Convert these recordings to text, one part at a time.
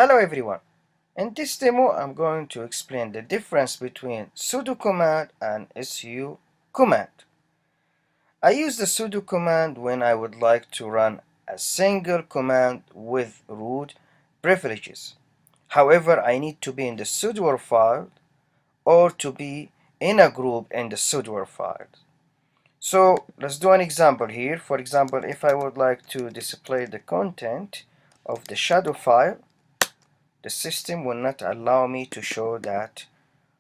Hello everyone. In this demo I'm going to explain the difference between sudo command and su command. I use the sudo command when I would like to run a single command with root privileges. However, I need to be in the sudo file or to be in a group in the sudo file. So let's do an example here. For example, if I would like to display the content of the shadow file, the system will not allow me to show that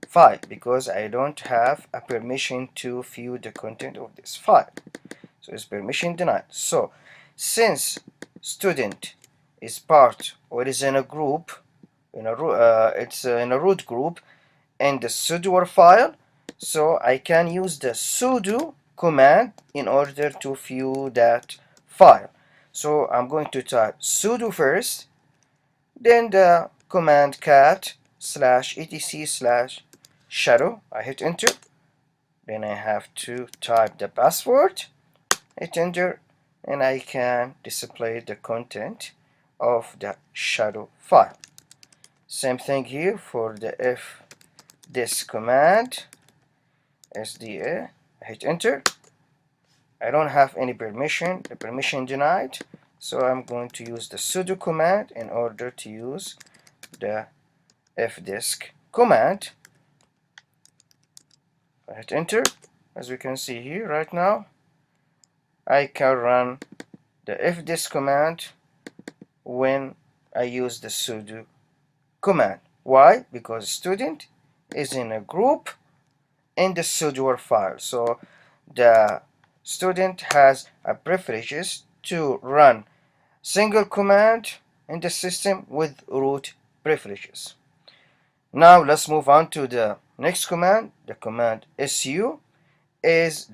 file because I don't have a permission to view the content of this file. So it's permission denied. So since student is part or is in a group, it's in a root group in the sudo file, so I can use the sudo command in order to view that file. So I'm going to type sudo first, then the command cat /etc/shadow. I hit enter. Then I have to type the password, hit enter, and I can display the content of the shadow file. Same thing here for the fdisk command sda. I hit enter. I don't have any permission, the permission denied, so I'm going to use the sudo command in order to use the fdisk command. I hit enter. As we can see here right now, I can run the fdisk command when I use the sudo command. Why? Because student is in a group in the sudo file, so the student has a privileges to run single command in the system with root privileges. Now let's move on to the next command. The command su is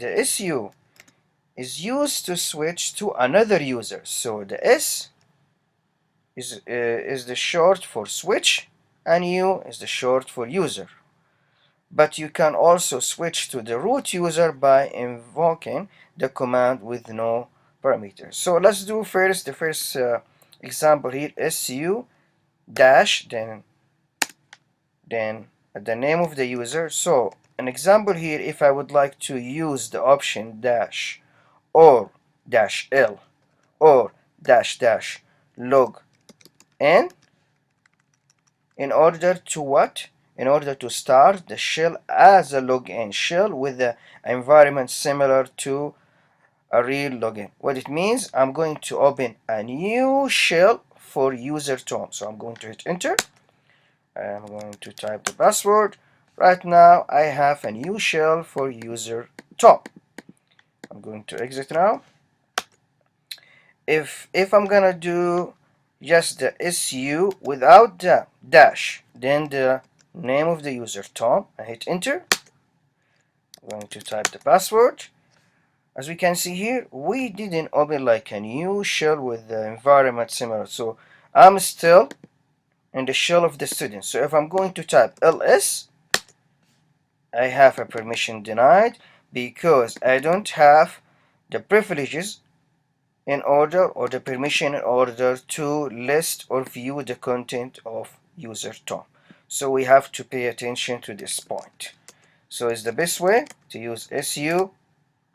used to switch to another user. So the S is the short for switch and U is the short for user. But you can also switch to the root user by invoking the command with no parameters. So let's do first the first example here, su dash then the name of the user. So an example here, if I would like to use the option dash or dash L or dash dash log in order to what? In order to start the shell as a login shell with the environment similar to a real login. What it means, I'm going to open a new shell for user Tom. So I'm going to hit enter. I'm going to type the password. Right now I have a new shell for user Tom. I'm going to exit now. If I'm gonna do just the su without the dash, then the name of the user Tom, I hit enter. I'm going to type the password. As we can see here, we didn't open like a new shell with the environment similar, so I'm still in the shell of the student. So if I'm going to type ls, I have a permission denied because I don't have the privileges in order or the permission in order to list or view the content of user Tom. So we have to pay attention to this point. So it's the best way to use su,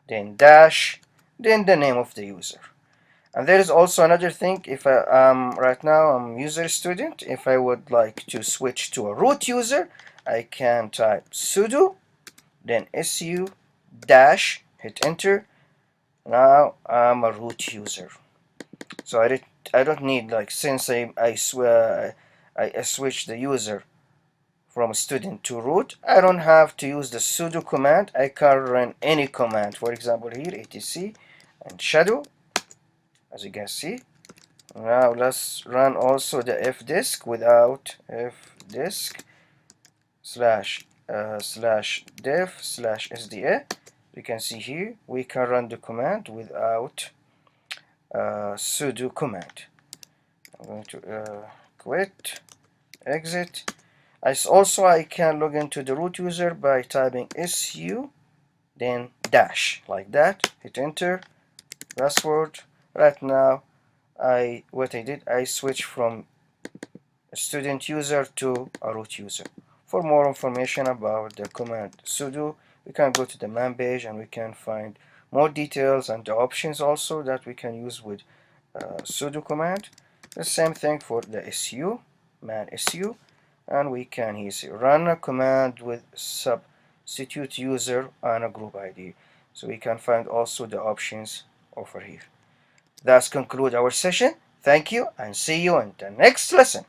then dash, then the name of the user. And there is also another thing. If right now I'm user student, if I would like to switch to a root user, I can type sudo, then su dash, hit enter. Now I'm a root user. So I don't need, like, since I switch the user from student to root, I don't have to use the sudo command. I can run any command. For example here, etc and shadow, as you can see. Now let's run also the fdisk without fdisk /dev/sda. You can see here we can run the command without sudo command. I'm going to quit, exit. I can log into the root user by typing su, then dash, like that. Hit enter, password. Right now, I switch from student user to a root user. For more information about the command sudo, we can go to the man page and we can find more details and the options also that we can use with sudo command. The same thing for the su, man su, and we can here run a command with substitute user and a group ID. So we can find also the options over here. That's conclude our session. Thank you and see you in the next lesson.